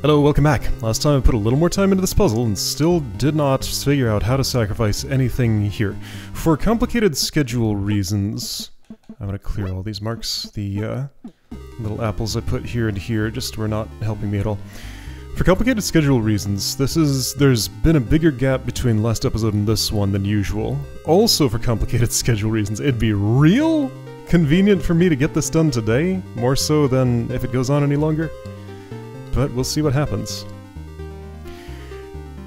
Hello, welcome back. Last time I put a little more time into this puzzle and still did not figure out how to sacrifice anything here. For complicated schedule reasons, I'm going to clear all these marks. The little apples I put here and here just were not helping me at all. For complicated schedule reasons, there's been a bigger gap between last episode and this one than usual. Also for complicated schedule reasons, it'd be real convenient for me to get this done today, more so than if it goes on any longer. But we'll see what happens.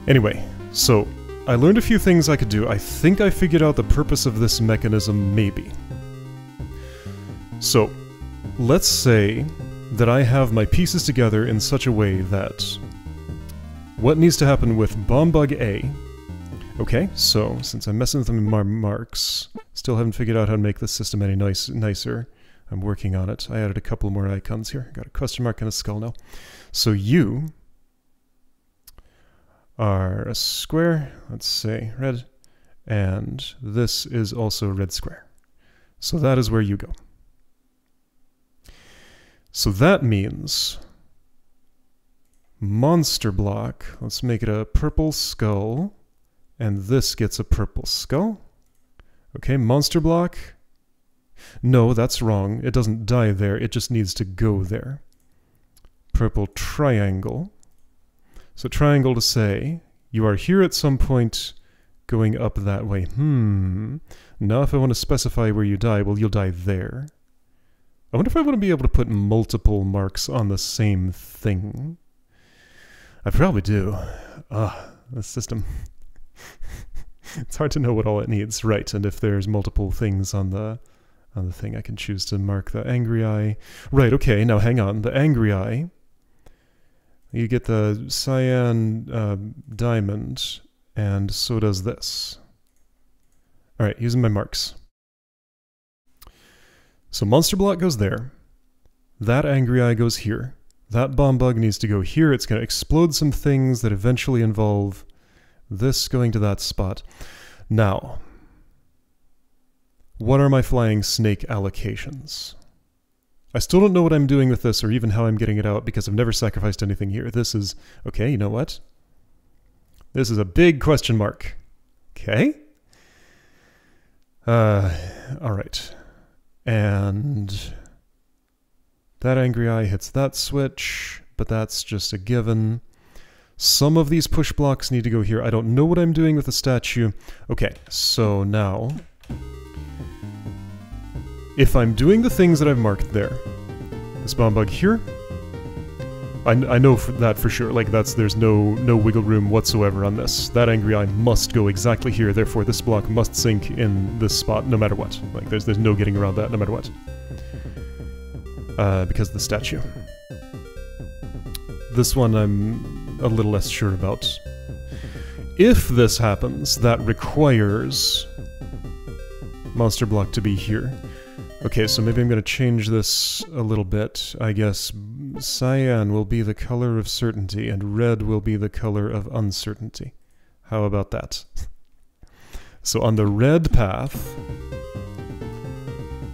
Anyway, so I learned a few things I could do. I think I figured out the purpose of this mechanism, maybe. So, let's say that I have my pieces together in such a way that what needs to happen with Bombug A. Okay, so since I'm messing with my marks, still haven't figured out how to make this system any nicer. I'm working on it. I added a couple more icons here. Got a question mark and a skull now. So you are a square, let's say red, and this is also a red square. So that is where you go. So that means monster block, let's make it a purple skull, and this gets a purple skull. Okay, monster block. No, that's wrong. It doesn't die there, it just needs to go there. Purple triangle. So triangle to say, you are here at some point going up that way. Now if I want to specify where you die, well, you'll die there. I wonder if I want to be able to put multiple marks on the same thing. I probably do. This system. It's hard to know what all it needs. Right, and if there's multiple things on the thing, I can choose to mark the angry eye. Right, okay, now hang on. The angry eye, you get the cyan diamond, and so does this. Alright, using my marks. So monster block goes there. That angry eye goes here. That bomb bug needs to go here. It's going to explode some things that eventually involve this going to that spot. Now, what are my flying snake allocations? I still don't know what I'm doing with this or even how I'm getting it out because I've never sacrificed anything here. This is... okay, you know what? This is a big question mark. Okay? Alright. And... that angry eye hits that switch, but that's just a given. Some of these push blocks need to go here. I don't know what I'm doing with the statue. Okay, so now... if I'm doing the things that I've marked there, this bomb bug here, I know that for sure. Like there's no wiggle room whatsoever on this. That angry eye must go exactly here. Therefore, this block must sink in this spot, no matter what. Like there's no getting around that, no matter what. Because of the statue. This one I'm a little less sure about. If this happens, that requires monster block to be here. Okay, so maybe I'm going to change this a little bit. I guess cyan will be the color of certainty, and red will be the color of uncertainty. How about that? So on the red path,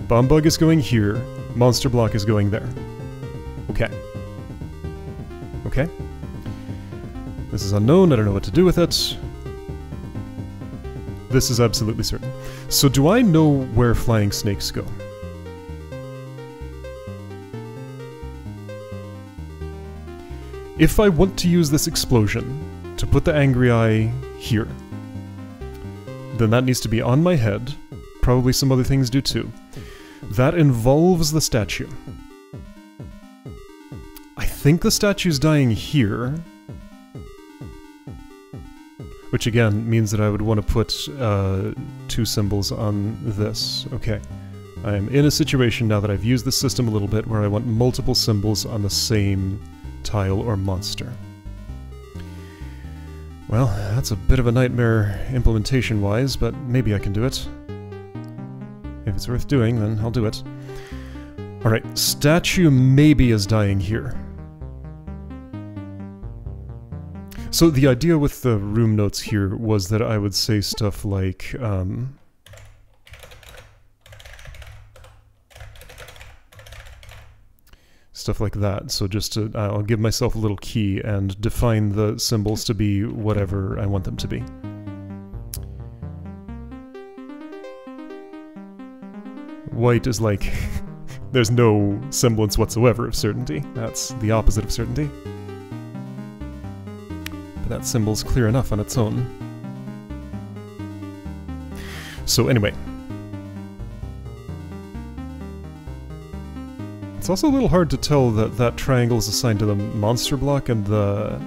bomb bug is going here, monster block is going there. Okay. Okay. This is unknown, I don't know what to do with it. This is absolutely certain. So do I know where flying snakes go? If I want to use this explosion to put the angry eye here, then that needs to be on my head. Probably some other things do too. That involves the statue. I think the statue's dying here. Which again means that I would want to put two symbols on this. Okay. I am in a situation now that I've used the system a little bit where I want multiple symbols on the same tile or monster. Well, that's a bit of a nightmare implementation-wise, but maybe I can do it. If it's worth doing, then I'll do it. Alright, statue maybe is dying here. So the idea with the room notes here was that I would say stuff like, stuff like that. So just to, I'll give myself a little key and define the symbols to be whatever I want them to be. White is like, there's no semblance whatsoever of certainty. That's the opposite of certainty. But that symbol's clear enough on its own. So anyway. It's also a little hard to tell that that triangle is assigned to the monster block and the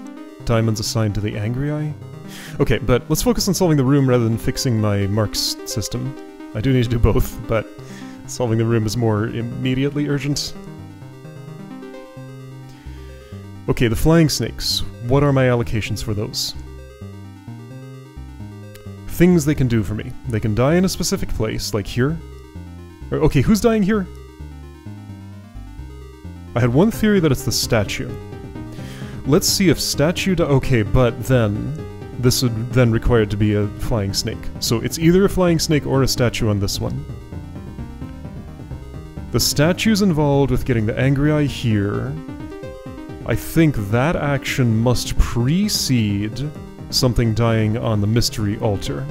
diamond's assigned to the angry eye. Okay, but let's focus on solving the room rather than fixing my marks system. I do need to do both, but solving the room is more immediately urgent. Okay, the flying snakes. What are my allocations for those? Things they can do for me. They can die in a specific place, like here. Okay, who's dying here? I had one theory that it's the statue. Let's see if statue okay, but then this would then require it to be a flying snake. So it's either a flying snake or a statue on this one. The statue's involved with getting the angry eye here. I think that action must precede something dying on the mystery altar.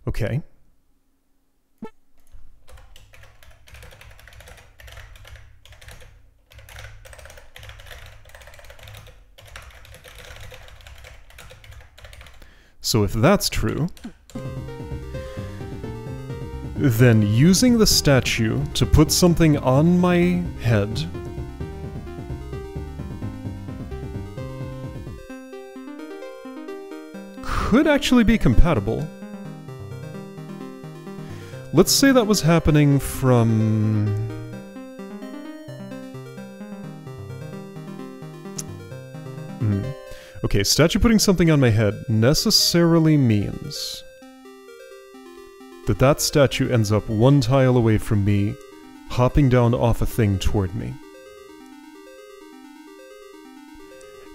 Okay. So if that's true, then using the statue to put something on my head could actually be compatible. Let's say that was happening from... Okay, statue putting something on my head necessarily means that that statue ends up one tile away from me, hopping down off a thing toward me.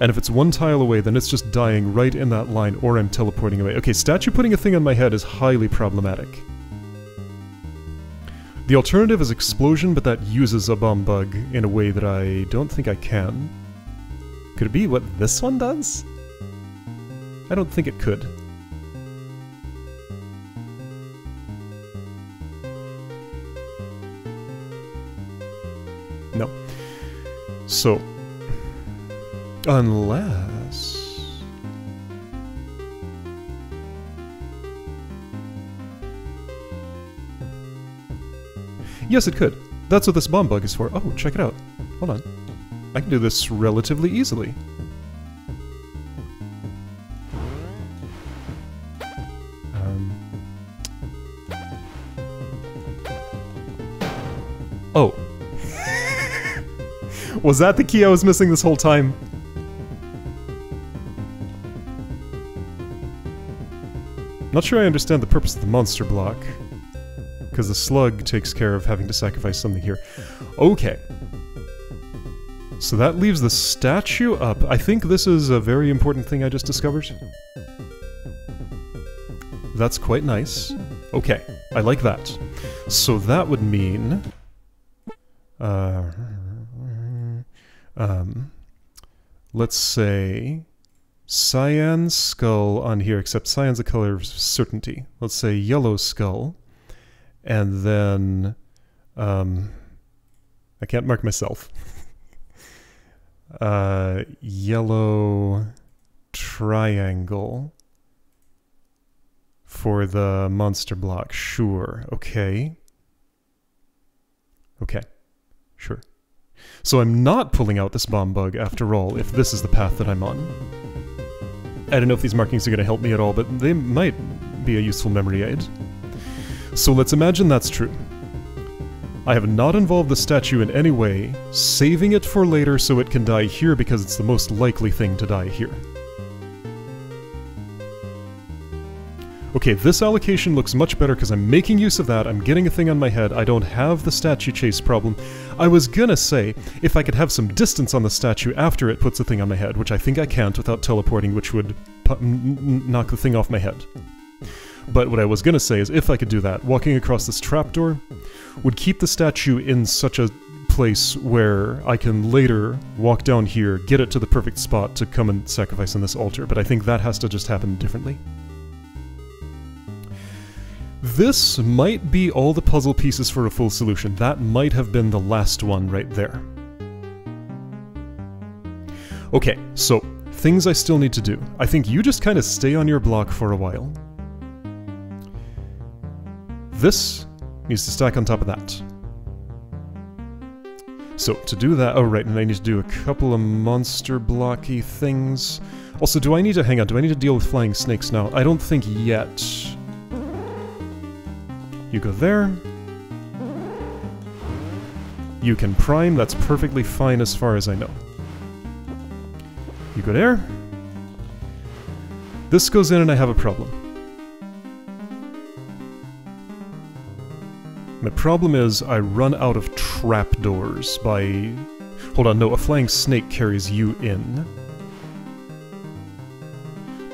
And if it's one tile away, then it's just dying right in that line, or I'm teleporting away. Okay, statue putting a thing on my head is highly problematic. The alternative is explosion, but that uses a bomb bug in a way that I don't think I can. Could it be what this one does? I don't think it could. No. So, unless... Yes, it could. That's what this bomb bug is for. Oh, check it out. Hold on. I can do this relatively easily. Oh. Was that the key I was missing this whole time? Not sure I understand the purpose of the monster block, because the slug takes care of having to sacrifice something here. Okay. So that leaves the statue up. I think this is a very important thing I just discovered. That's quite nice. Okay, I like that. So that would mean... let's say... cyan skull on here, except cyan's a color of certainty. Let's say yellow skull. And then... I can't mark myself. Yellow triangle for the monster block. Sure. Okay. Okay. Sure. So I'm not pulling out this bomb bug after all, if this is the path that I'm on. I don't know if these markings are going to help me at all, but they might be a useful memory aid. So let's imagine that's true. I have not involved the statue in any way, saving it for later so it can die here because it's the most likely thing to die here. Okay, this allocation looks much better because I'm making use of that, I'm getting a thing on my head, I don't have the statue chase problem. I was gonna say, if I could have some distance on the statue after it puts a thing on my head, which I think I can't without teleporting, which would knock the thing off my head. But what I was gonna say is, if I could do that, walking across this trapdoor would keep the statue in such a place where I can later walk down here, get it to the perfect spot to come and sacrifice on this altar, but I think that has to just happen differently. This might be all the puzzle pieces for a full solution. That might have been the last one right there. Okay, so, things I still need to do. I think you just kind of stay on your block for a while. This needs to stack on top of that. So, to do that, oh right, and I need to do a couple of monster blocky things. Also, do I need to, hang on, do I need to deal with flying snakes now? I don't think yet. You go there. You can prime, that's perfectly fine as far as I know. You go there. This goes in and I have a problem. My problem is I run out of trapdoors by... Hold on, no, a flying snake carries you in.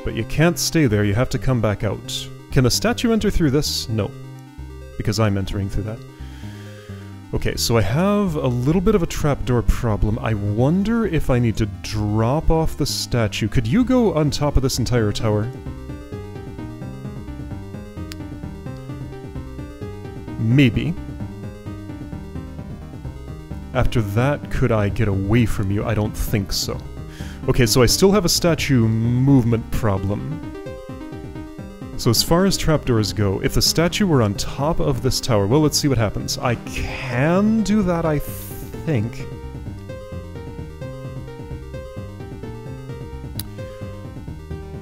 But you can't stay there, you have to come back out. Can the statue enter through this? No. Because I'm entering through that. Okay, so I have a little bit of a trapdoor problem. I wonder if I need to drop off the statue. Could you go on top of this entire tower? Maybe. After that, could I get away from you? I don't think so. Okay, so I still have a statue movement problem. So as far as trapdoors go, if the statue were on top of this tower, well, let's see what happens. I can do that, I think.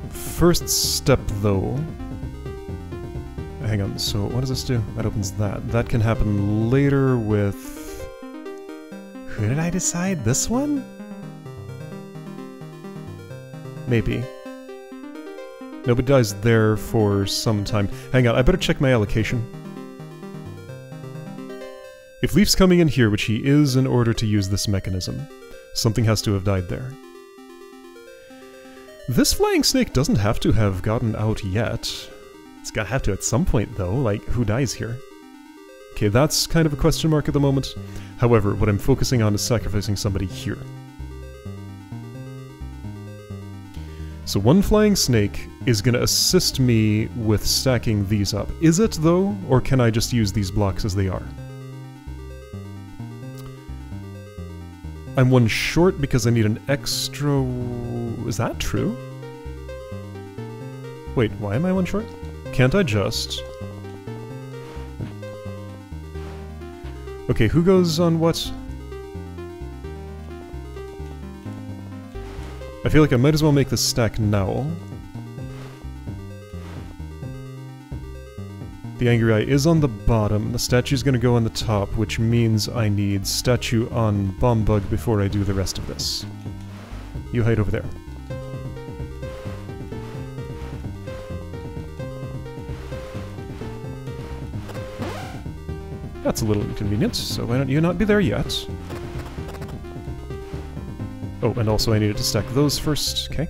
First step, though... Hang on, so what does this do? That opens that. That can happen later with... Who did I decide? This one? Maybe. Nobody dies there for some time. Hang on, I better check my allocation. If Leaf's coming in here, which he is in order to use this mechanism, something has to have died there. This flying snake doesn't have to have gotten out yet. It's gotta have to at some point, though. Like, who dies here? Okay, that's kind of a question mark at the moment. However, what I'm focusing on is sacrificing somebody here. So one flying snake is going to assist me with stacking these up. Is it, though, or can I just use these blocks as they are? I'm one short because I need an extra... Is that true? Wait, why am I one short? Can't I just... Okay, who goes on what? I feel like I might as well make this stack now. The Angry Eye is on the bottom, the statue's gonna go on the top, which means I need statue on Bomb Bug before I do the rest of this. You hide over there. That's a little inconvenient, so why don't you not be there yet? Oh, and also I needed to stack those first, okay.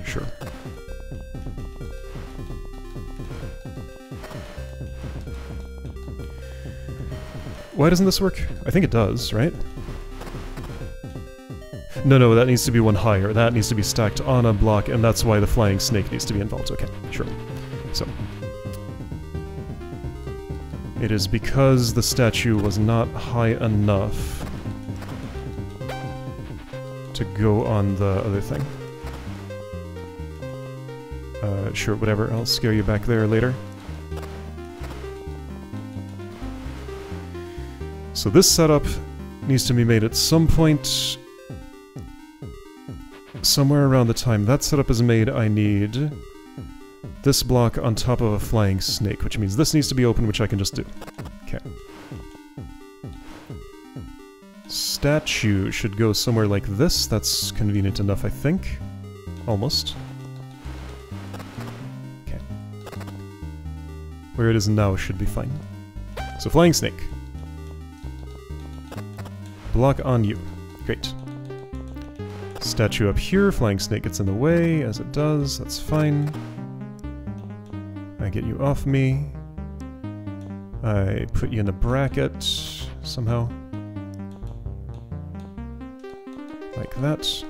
Sure. Why doesn't this work? I think it does, right? No, that needs to be one higher. That needs to be stacked on a block, and that's why the flying snake needs to be involved. Okay, sure. So. It is because the statue was not high enough to go on the other thing. Sure, whatever. I'll scare you back there later. So this setup needs to be made at some point somewhere around the time that setup is made. I need this block on top of a flying snake, which means this needs to be open, which I can just do. Okay. Statue should go somewhere like this. That's convenient enough, I think. Almost. Okay. Where it is now should be fine. So flying snake. Block on you. Great. Statue up here, flying snake gets in the way, as it does, that's fine. get you off me. I put you in a bracket somehow. Like that.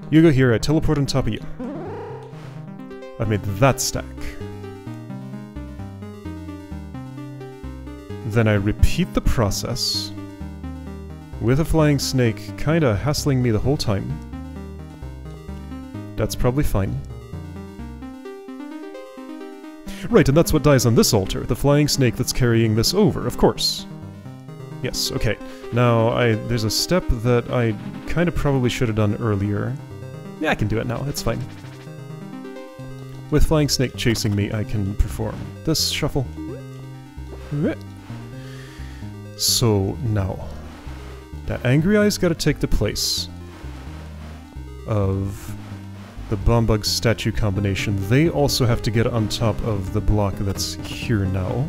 You go here, I teleport on top of you. I've made that stack. Then I repeat the process with a flying snake kinda hassling me the whole time. That's probably fine. Right, and that's what dies on this altar, the flying snake that's carrying this over, of course. Yes, okay. Now, there's a step that I kinda probably should have done earlier. Yeah, I can do it now, it's fine. With flying snake chasing me, I can perform this shuffle. So, now, that Angry Eye's gotta take the place of the Bombug statue combination. They also have to get on top of the block that's here now.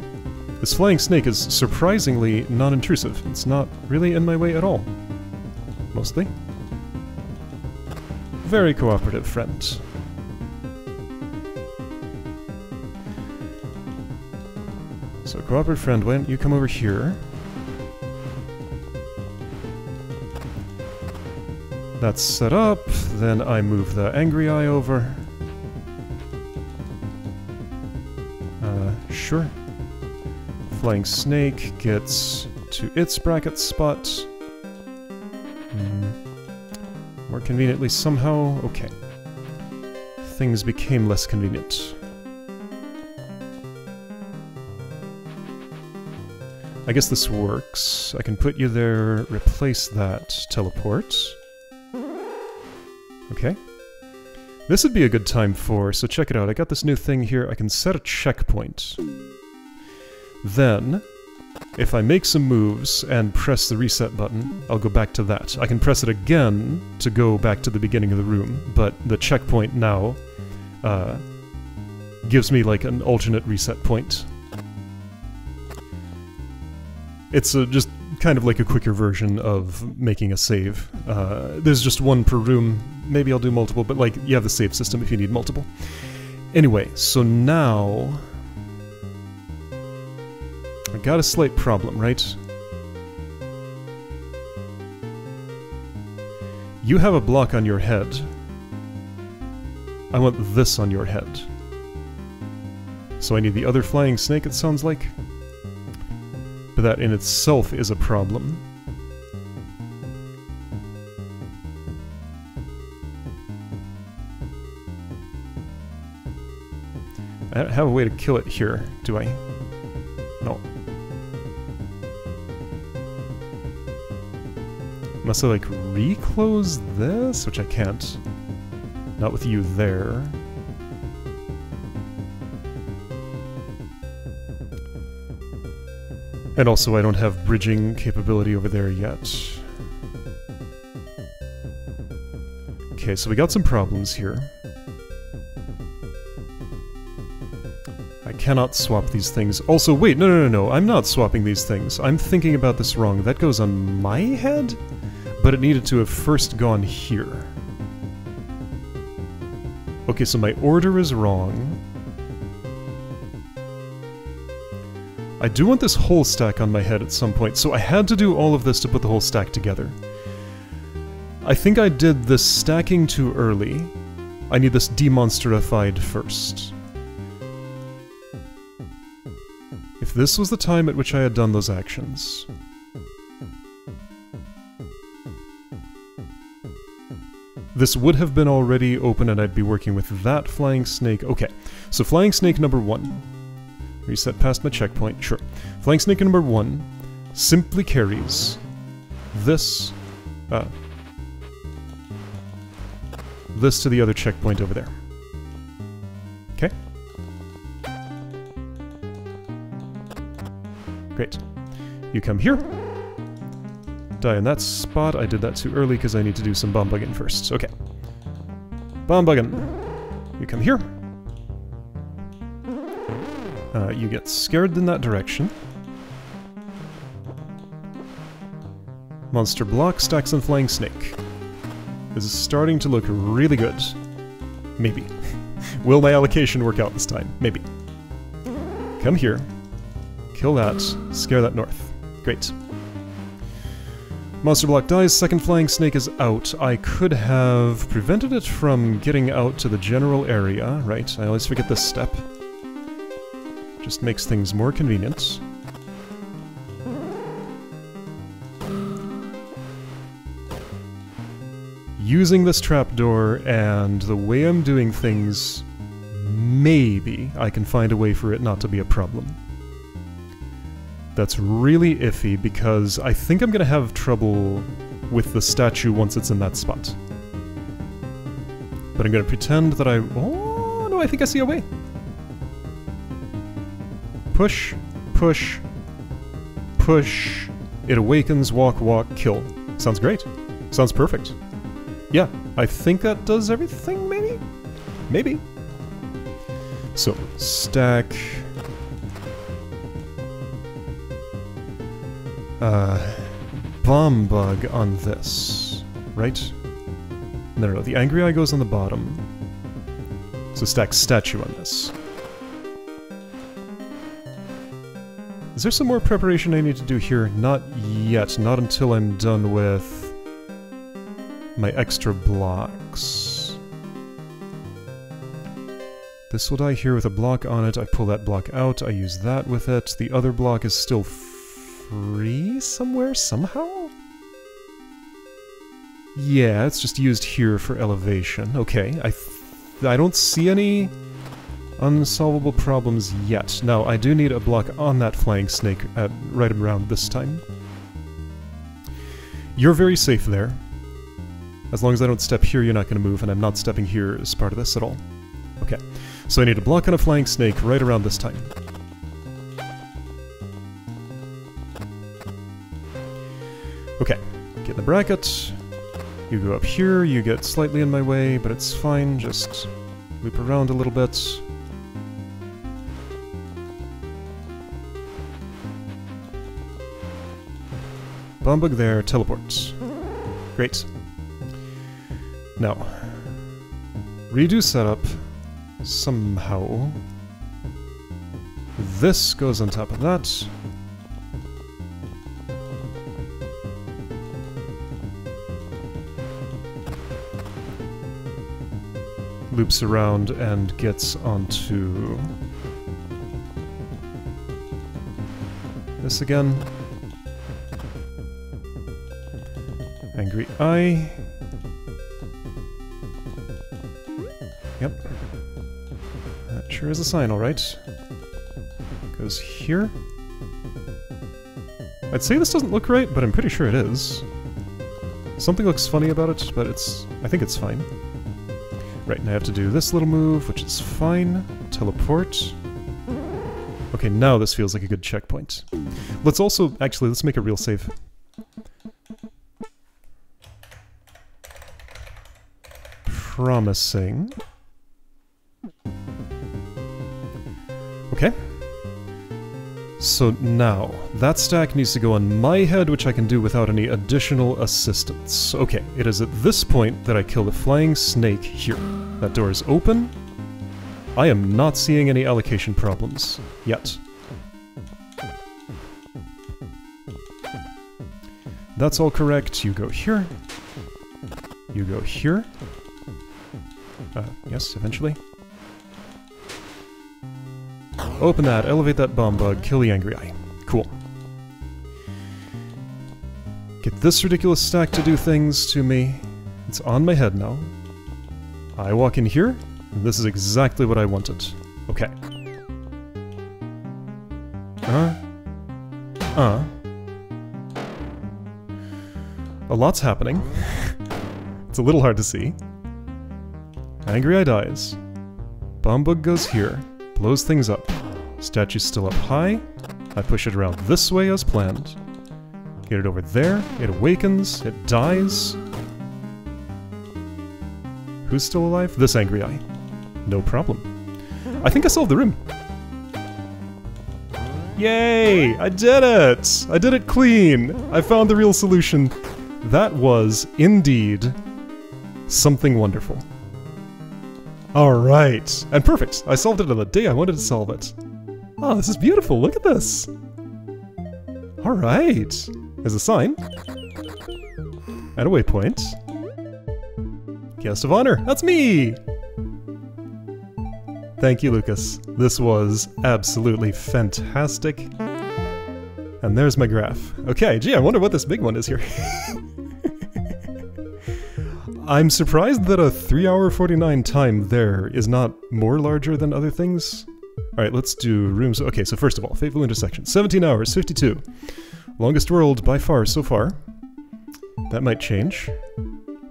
This flying snake is surprisingly non-intrusive. It's not really in my way at all. Mostly. Very cooperative friend. So, cooperative friend, why don't you come over here? That's set up, then I move the Angry Eye over. Sure. Flying Snake gets to its bracket spot. More conveniently somehow, okay. Things became less convenient. I guess this works. I can put you there, replace that teleport. Okay. This would be a good time for, so check it out, I got this new thing here, I can set a checkpoint. Then, if I make some moves and press the reset button, I'll go back to that. I can press it again to go back to the beginning of the room, but the checkpoint now gives me like an alternate reset point. It's just kind of like a quicker version of making a save. There's just one per room. Maybe I'll do multiple, but like, you have the save system if you need multiple. Anyway, so now... I got a slight problem, right? You have a block on your head. I want this on your head. So I need the other flying snake, it sounds like. But that in itself is a problem. I don't have a way to kill it here, do I? No. Must I, like, reclose this? Which I can't. Not with you there. And also, I don't have bridging capability over there yet. Okay, so we got some problems here. I cannot swap these things. Also, wait, no, I'm not swapping these things. I'm thinking about this wrong. That goes on my head? But it needed to have first gone here. Okay, so my order is wrong. I do want this whole stack on my head at some point, so I had to do all of this to put the whole stack together. I think I did this stacking too early. I need this demonstrified first. If this was the time at which I had done those actions... this would have been already open and I'd be working with that flying snake. Okay, so flying snake number 1. Reset past my checkpoint, sure. Flying snake number 1 simply carries this, this to the other checkpoint over there. Okay? Great. You come here. Die in that spot. I did that too early because I need to do some bomb-bugging first. Okay. Bomb-bugging. You come here. You get scared in that direction. Monster block, stacks and flying snake. This is starting to look really good. Maybe. Will my allocation work out this time? Maybe. Come here. Kill that. Scare that north. Great. Monster block dies, second flying snake is out. I could have prevented it from getting out to the general area, right? I always forget this step. Just makes things more convenient. Using this trapdoor and the way I'm doing things, maybe I can find a way for it not to be a problem. That's really iffy because I think I'm gonna have trouble with the statue once it's in that spot. But I'm gonna pretend that oh no, I think I see a way. Push, push, push. It awakens, walk, walk, kill. Sounds great. Sounds perfect. Yeah, I think that does everything, maybe? Maybe. So, stack... bomb bug on this, right? No, the angry eye goes on the bottom. So stack statue on this. Is there some more preparation I need to do here? Not yet, not until I'm done with my extra blocks. This will die here with a block on it. I pull that block out, I use that with it. The other block is still free somewhere, somehow? Yeah, it's just used here for elevation. Okay, I don't see any unsolvable problems yet. Now, I do need a block on that flying snake at right around this time. You're very safe there. As long as I don't step here, you're not going to move, and I'm not stepping here as part of this at all. Okay, so I need a block on a flying snake right around this time. Okay, get in the bracket. You go up here, you get slightly in my way, but it's fine, just loop around a little bit. Bomb bug there, teleport. Great. Now, redo setup somehow. This goes on top of that. Loops around and gets onto this again. Angry Eye. Yep. That sure is a sign, alright. Goes here. I'd say this doesn't look right, but I'm pretty sure it is. Something looks funny about it, but I think it's fine. Right, and I have to do this little move, which is fine. Teleport. Okay, now this feels like a good checkpoint. Let's also, actually, let's make a real save. Promising. Okay. So now, that stack needs to go on my head, which I can do without any additional assistance. Okay, it is at this point that I kill the flying snake here. That door is open. I am not seeing any allocation problems yet. That's all correct. You go here. You go here. Yes, eventually. Open that, elevate that bomb bug, kill the angry eye. Cool. Get this ridiculous stack to do things to me. It's on my head now. I walk in here, and this is exactly what I wanted. Okay. A lot's happening. It's a little hard to see. Angry Eye dies. Bomb bug goes here, blows things up. Statue's still up high. I push it around this way as planned. Get it over there, it awakens, it dies. Who's still alive? This Angry Eye. No problem. I think I solved the room. Yay! I did it! I did it clean! I found the real solution. That was, indeed, something wonderful. Alright. And perfect. I solved it on the day I wanted to solve it. Oh, this is beautiful. Look at this. Alright. There's a sign. And a waypoint. Guest of honor. That's me! Thank you, Lucas. This was absolutely fantastic. And there's my graph. Okay, gee, I wonder what this big one is here. I'm surprised that a 3 hour 49 time there is not more larger than other things. Alright, let's do rooms. Okay, so first of all, Fateful Intersection. 17 hours, 52. Longest world by far so far. That might change.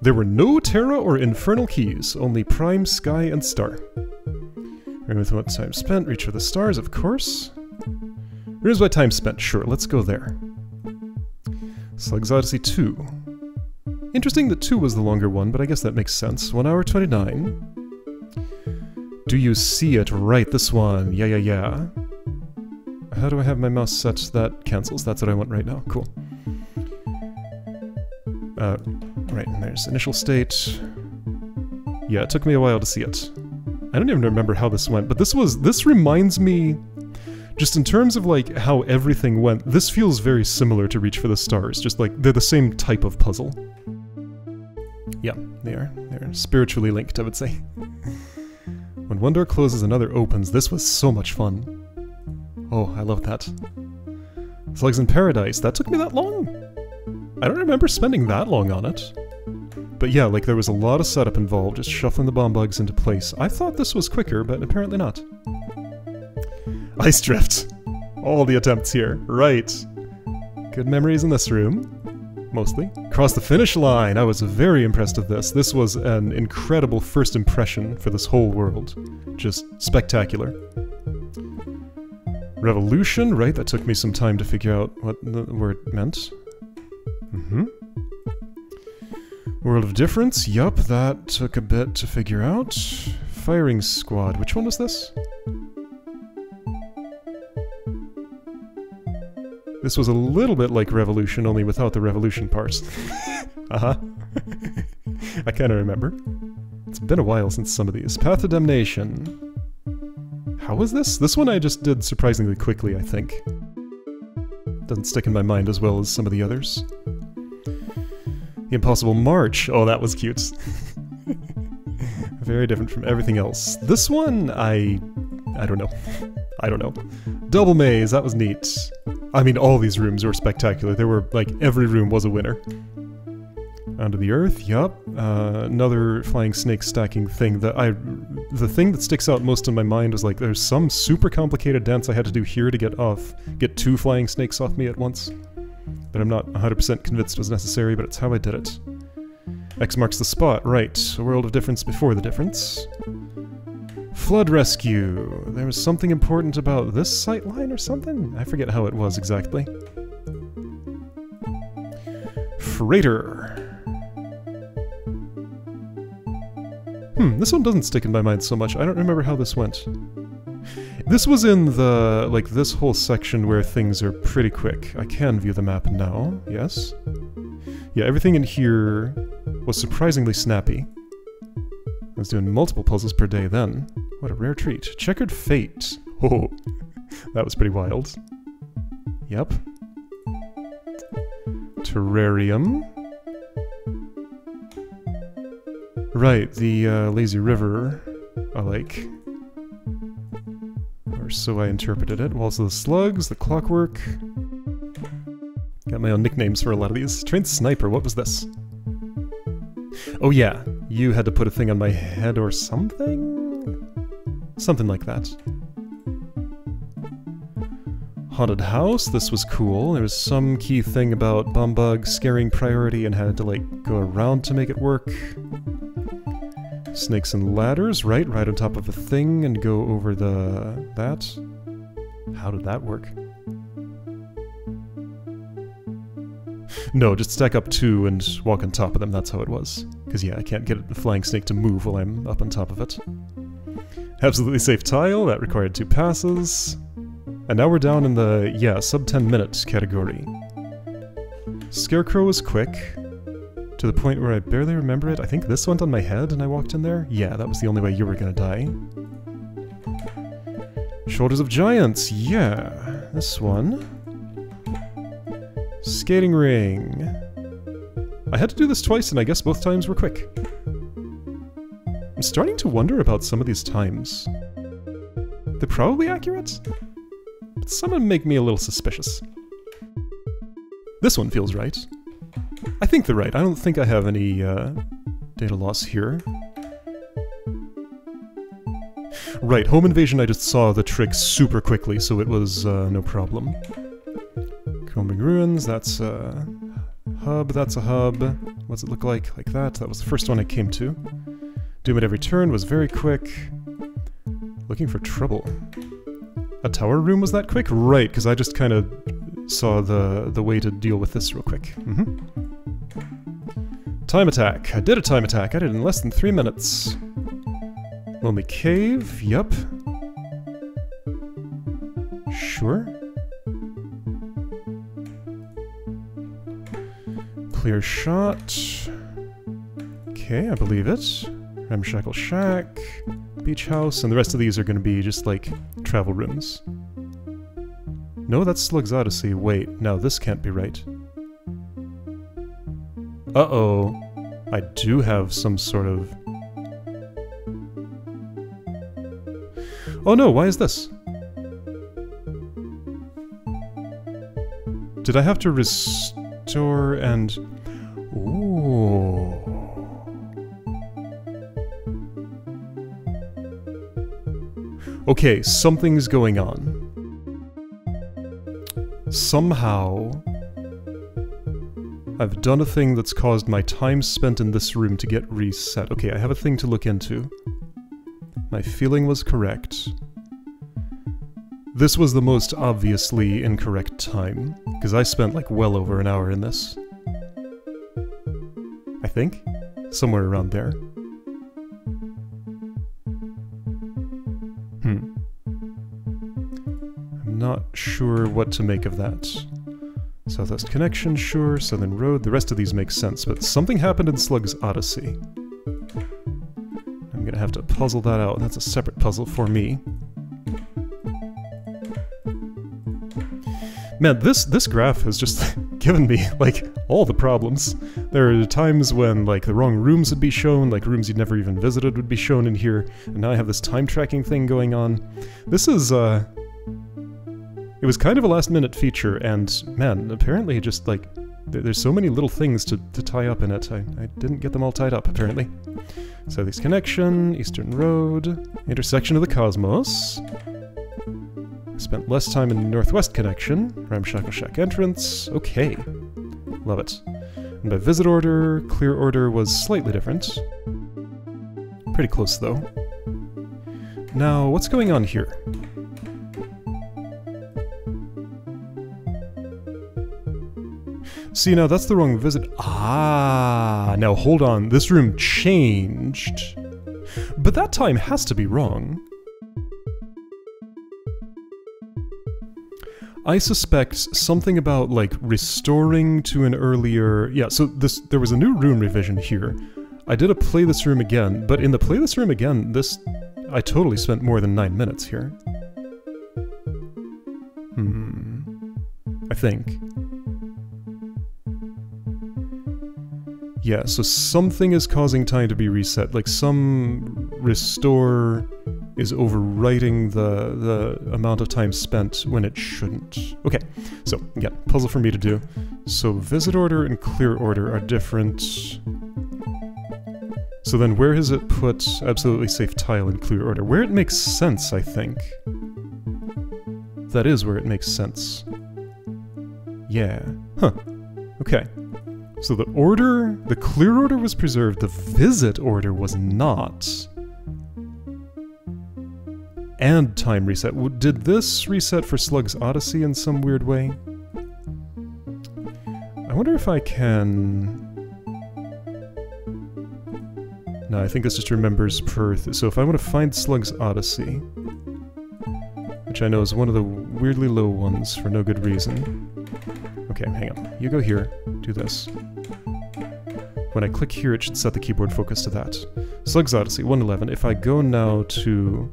There were no Terra or Infernal keys, only Prime, Sky, and Star. With what time spent, reach for the stars, of course. Rooms by time spent, sure, let's go there. Slugs Odyssey 2. Interesting that 2 was the longer one, but I guess that makes sense. 1 hour 29. Do you see it? Right, this one. Yeah. How do I have my mouse set? That cancels. That's what I want right now. Cool. Right, and there's initial state. Yeah, it took me a while to see it. I don't even remember how this went, but this reminds me, just in terms of like how everything went, this feels very similar to Reach for the Stars, just like they're the same type of puzzle. Yeah, they're spiritually linked, I would say. When one door closes, another opens. This was so much fun. Oh, I love that. Slugs in Paradise, that took me that long? I don't remember spending that long on it. But yeah, like there was a lot of setup involved, just shuffling the bomb bugs into place. I thought this was quicker, but apparently not. Ice Drift. All the attempts here. Right. Good memories in this room. Mostly. Cross the finish line! I was very impressed with this. This was an incredible first impression for this whole world. Just spectacular. Revolution, right? That took me some time to figure out what the word meant. World of Difference, yup, that took a bit to figure out. Firing Squad, which one was this? This was a little bit like Revolution, only without the Revolution parts. I kinda remember. It's been a while since some of these. Path to Damnation. How was this? This one I just did surprisingly quickly, I think. Doesn't stick in my mind as well as some of the others. The Impossible March. Oh, that was cute. Very different from everything else. This one, I don't know. I don't know. Double Maze, that was neat. I mean, all these rooms were spectacular. There were, like, every room was a winner. Onto the Earth, yup. Another flying snake stacking thing. The thing that sticks out most in my mind was, like, there's some super complicated dance I had to do here to get 2 flying snakes off me at once. That I'm not 100% convinced was necessary, but it's how I did it. X marks the spot, right. A world of difference before the difference. Flood rescue. There was something important about this sight line or something? I forget how it was exactly. Freighter. This one doesn't stick in my mind so much. I don't remember how this went. This was in the, like, this whole section where things are pretty quick. I can view the map now, yes? Yeah, everything in here was surprisingly snappy. I was doing multiple puzzles per day then. What a rare treat. Checkered Fate. Oh, that was pretty wild. Yep. Terrarium. Right, the lazy river, I like. Or so I interpreted it. Walls of the Slugs, the Clockwork. Got my own nicknames for a lot of these. Trained Sniper, what was this? Oh yeah, you had to put a thing on my head or something? Something like that. Haunted House, this was cool. There was some key thing about Bumbug scaring priority and had to, like, go around to make it work. Snakes and ladders, right on top of a thing and go over that. How did that work? No, just stack up 2 and walk on top of them, that's how it was. Because yeah, I can't get a flying snake to move while I'm up on top of it. Absolutely safe tile, that required 2 passes. And now we're down in the, yeah, sub 10 minute category. Scarecrow was quick. To the point where I barely remember it. I think this went on my head and I walked in there? Yeah, that was the only way you were gonna die. Shoulders of Giants, yeah. This one. Skating ring. I had to do this twice and I guess both times were quick. I'm starting to wonder about some of these times. They're probably accurate, but some of them make me a little suspicious. This one feels right. I think they're right. I don't think I have any data loss here. Right, home invasion I just saw the trick super quickly, so it was no problem. Combing ruins, that's a hub, that's a hub. What's it look like? Like that. That was the first one I came to. Doom at every turn was very quick. Looking for trouble. A tower room was that quick? Right, because I just kind of saw the way to deal with this real quick. Time attack. I did a time attack. I did it in less than 3 minutes. Lonely cave. Yup. Sure. Clear shot. Okay, I believe it. Ramshackle Shack. Beach house. And the rest of these are going to be just like travel rooms. No, that's Slug's Odyssey. Wait, no, this can't be right. Uh-oh. I do have some sort of... Oh no, why is this? Did I have to restore and... Ooh. Okay, something's going on. Somehow, I've done a thing that's caused my time spent in this room to get reset. Okay, I have a thing to look into. My feeling was correct. This was the most obviously incorrect time, because I spent like well over an hour in this. I think? Somewhere around there. I'm not sure what to make of that. Southwest Connection, sure. Southern Road, the rest of these make sense, but something happened in Slug's Odyssey. I'm gonna have to puzzle that out, and that's a separate puzzle for me. Man, this graph has just given me, like, all the problems. There are times when, like, the wrong rooms would be shown, like rooms you'd never even visited would be shown in here, and now I have this time tracking thing going on. This is, it was kind of a last-minute feature, and, man, apparently just, like, there's so many little things to tie up in it. I didn't get them all tied up, apparently. Southeast Connection, Eastern Road, Intersection of the Cosmos. Spent less time in Northwest Connection, Ramshackle Shack entrance. Okay. Love it. And by visit order, clear order was slightly different. Pretty close, though. Now, what's going on here? See, now that's the wrong visit. Ah, now hold on. This room changed. But that time has to be wrong. I suspect something about, like, restoring to an earlier... Yeah, so there was a new room revision here. I did a play this room again, but in the play this room again, I totally spent more than 9 minutes here. I think. Yeah, so something is causing time to be reset. Like, some restore is overwriting the amount of time spent when it shouldn't. Okay, so, again, puzzle for me to do. So visit order and clear order are different. So then where has it put absolutely safe tile in clear order? Where it makes sense, I think. That is where it makes sense. Yeah. Huh. Okay. So the order, the clear order was preserved, the visit order was not. And time reset. Did this reset for Slug's Odyssey in some weird way? I wonder if I can... No, I think this just remembers Perth. So if I want to find Slug's Odyssey, which I know is one of the weirdly low ones for no good reason. Okay, hang on. You go here, do this. When I click here, it should set the keyboard focus to that. Slugs Odyssey, 111. If I go now to...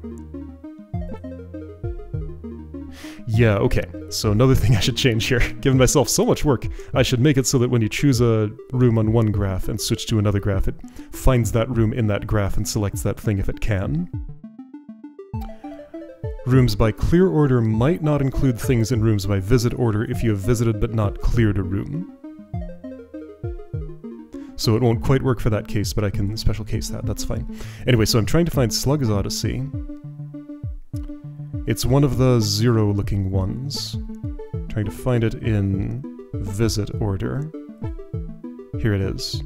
Yeah, okay. So another thing I should change here. Given myself so much work, I should make it so that when you choose a room on one graph and switch to another graph, it finds that room in that graph and selects that thing if it can. Rooms by clear order might not include things in rooms by visit order if you have visited but not cleared a room. So it won't quite work for that case, but I can special case that, that's fine. Anyway, so I'm trying to find Slugs Odyssey. It's one of the zero-looking ones. I'm trying to find it in visit order. Here it is.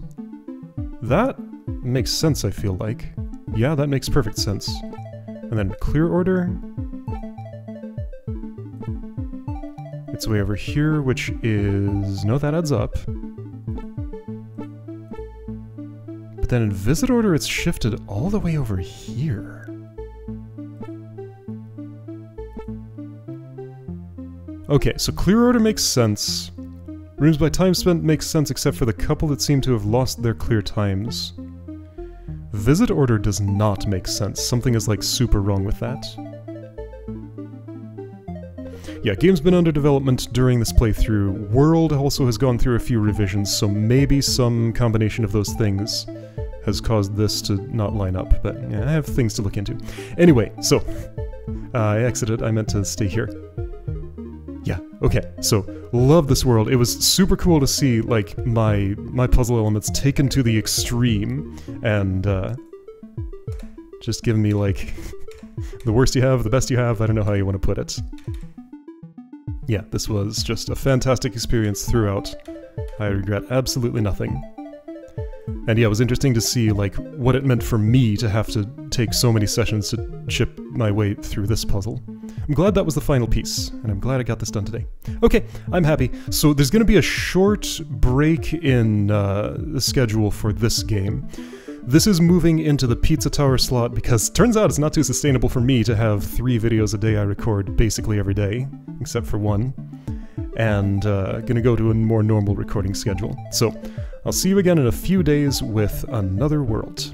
That makes sense, I feel like. Yeah, that makes perfect sense. And then clear order. It's way over here, which is... No, that adds up. But then in visit order, it's shifted all the way over here. Okay, so clear order makes sense. Rooms by time spent makes sense except for the couple that seem to have lost their clear times. Visit order does not make sense. Something is like super wrong with that. Yeah, game's been under development during this playthrough. World also has gone through a few revisions, so maybe some combination of those things has caused this to not line up, but yeah, I have things to look into. Anyway, so, I exited, I meant to stay here. Yeah, okay, so, love this world. It was super cool to see, like, my puzzle elements taken to the extreme, and, just giving me, like, the worst you have, the best you have, I don't know how you want to put it. Yeah, this was just a fantastic experience throughout. I regret absolutely nothing. And yeah, it was interesting to see, like, what it meant for me to have to take so many sessions to chip my way through this puzzle. I'm glad that was the final piece, and I'm glad I got this done today. Okay, I'm happy. So there's going to be a short break in the schedule for this game. This is moving into the Pizza Tower slot because it turns out it's not too sustainable for me to have 3 videos a day I record basically every day, except for one. And gonna go to a more normal recording schedule. So, I'll see you again in a few days with another world.